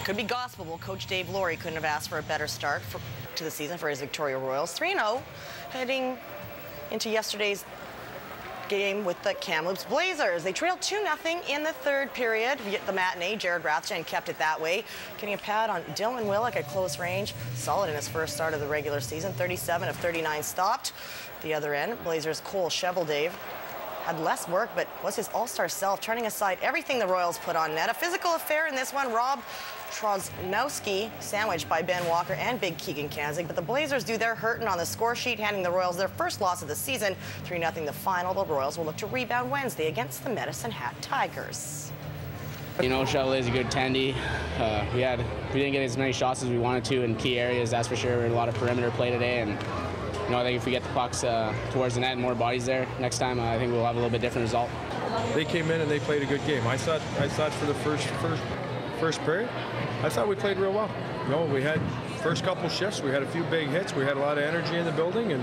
could be gospel. Well, Coach Dave LOWRY couldn't have asked for a better start to the season for his Victoria Royals. 3-0 heading into yesterday's game with the Kamloops Blazers. They trailed 2-0 in the third period. The matinee, Jared Rathjen kept it that way, getting a pad on Dylan Willock at close range. Solid in his first start of the regular season. 37 of 39 stopped. The other end, Blazers' Cole Sheveldave had less work, but was his all-star self, turning aside everything the Royals put on net. A physical affair in this one. Rob Trosnowski sandwiched by Ben Walker and Big Keegan Kanzig, but the Blazers do their hurting on the score sheet, handing the Royals their first loss of the season. 3-0 the final. The Royals will look to rebound Wednesday against the Medicine Hat Tigers. You know, Chevelet's a good tendy. We didn't get as many shots as we wanted to in key areas, that's for sure. A lot of perimeter play today, and you know, I think if we get the pucks towards the net and more bodies there next time, I think we'll have a little bit different result. They came in and they played a good game. I thought for the first period, I thought we played real well. You know, we had first couple shifts, we had a few big hits, we had a lot of energy in the building, and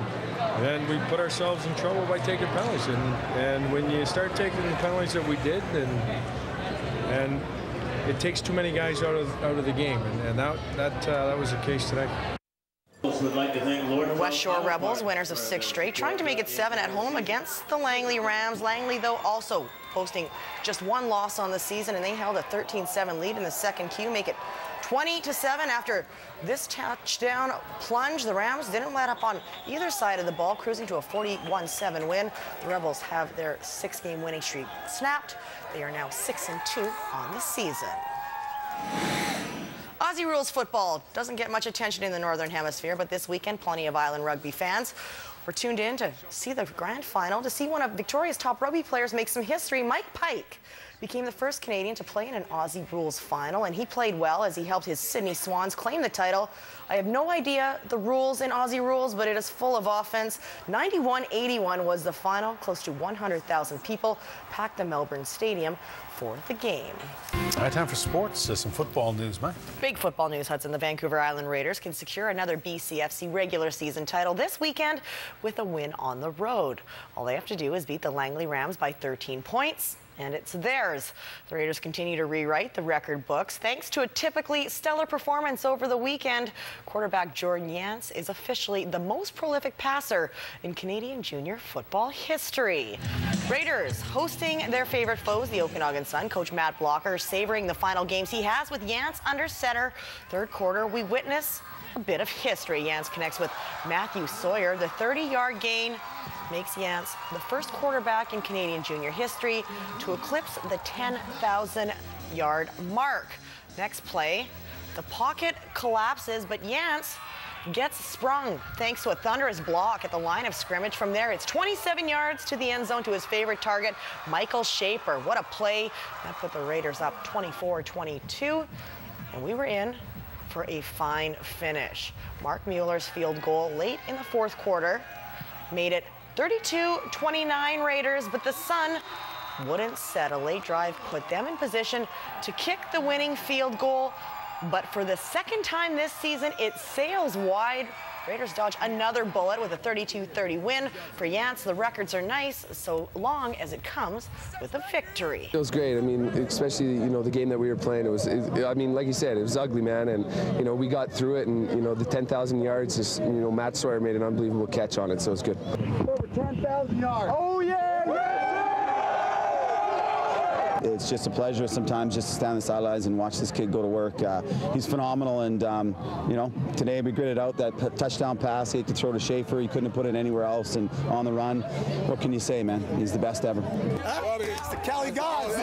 then we put ourselves in trouble by taking penalties. And when you start taking the penalties that we did, and it takes too many guys out of the game, and that was the case today. Would like to thank Lord West Shore Rebels, winners of 6 straight, trying to make it 7 at home against the Langley Rams. Langley, though, also posting just 1 loss on the season, and they held a 13-7 lead in the second Q, make it 20-7 after this touchdown plunge. The Rams didn't let up on either side of the ball, cruising to a 41-7 win. The Rebels have their 6-game winning streak snapped. They are now 6-2 on the season. Aussie Rules Football doesn't get much attention in the Northern Hemisphere, but this weekend plenty of island rugby fans were tuned in to see the grand final, to see one of Victoria's top rugby players make some history. Mike Pike became the first Canadian to play in an Aussie Rules final, and he played well as he helped his Sydney Swans claim the title. I have no idea the rules in Aussie Rules, but it is full of offense. 91-81 was the final. Close to 100,000 people packed the Melbourne Stadium for the game. All right, time for sports. Some football news, Mike. Big football news, Hudson. The Vancouver Island Raiders can secure another BCFC regular season title this weekend with a win on the road. All they have to do is beat the Langley Rams by 13 points. And it's theirs. The Raiders continue to rewrite the record books. Thanks to a typically stellar performance over the weekend, quarterback Jordan Yance is officially the most prolific passer in Canadian junior football history. Raiders hosting their favorite foes, the Okanagan Sun. Coach Matt Blocker savoring the final games he has with Yance under center. Third quarter, we witness a bit of history. Yance connects with Matthew Sawyer. The 30-yard gain makes Yance the first quarterback in Canadian junior history to eclipse the 10,000-yard mark. Next play, the pocket collapses, but Yance gets sprung thanks to a thunderous block at the line of scrimmage. From there, it's 27 yards to the end zone to his favorite target, Michael Shaper. What a play. That put the Raiders up 24-22, and we were in for a fine finish. Mark Mueller's field goal late in the fourth quarter made it 32-29 Raiders, but the Sun wouldn't settle. Late drive put them in position to kick the winning field goal, but for the second time this season, it sails wide. Raiders dodge another bullet with a 32-30 win. For Yance, the records are nice so long as it comes with a victory. It was great. I mean, especially, you know, the game that we were playing, I mean, like you said, it was ugly, man, and, you know, we got through it, and, you know, the 10,000 yards, just, you know, Matt Sawyer made an unbelievable catch on it, so it was good. Over 10,000 yards. Oh, yeah, yeah! It's just a pleasure sometimes just to stand on the sidelines and watch this kid go to work. He's phenomenal, and you know, today we gritted out that touchdown pass. He had to throw to Schaefer. He couldn't have put it anywhere else, and on the run, what can you say, man? He's the best ever. It's the Kelly Gods.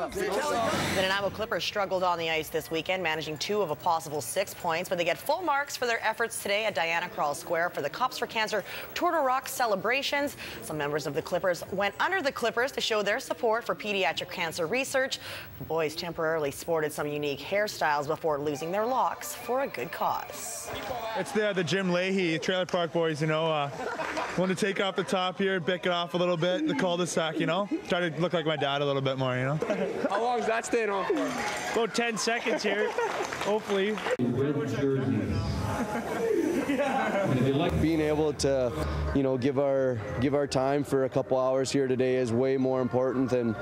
The Nanaimo Clippers struggled on the ice this weekend, managing 2 of a possible 6 points, but they get full marks for their efforts today at Diana Krall Square for the Cops for Cancer Tour de Rock celebrations. Some members of the Clippers went under the Clippers to show their support for pediatric cancer research. The boys temporarily sported some unique hairstyles before losing their locks for a good cause. It's the Jim Leahy Trailer Park Boys, you know. Want to take off the top here, bick it off a little bit, the cul-de-sac, you know. Try to look like my dad a little bit more, you know. How long is that staying on for? About 10 seconds here, hopefully. Being able to, you know, give our time for a couple hours here today is way more important than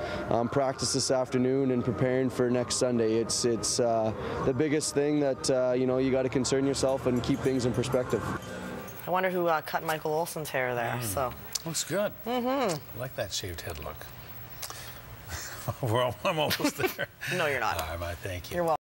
practice this afternoon and preparing for next Sunday. It's the biggest thing that you know, you got to concern yourself and keep things in perspective. I wonder who cut Michael Olsen's hair there. So looks good. I like that shaved head look. I'm almost there. No, you're not. All right, thank you. You're welcome.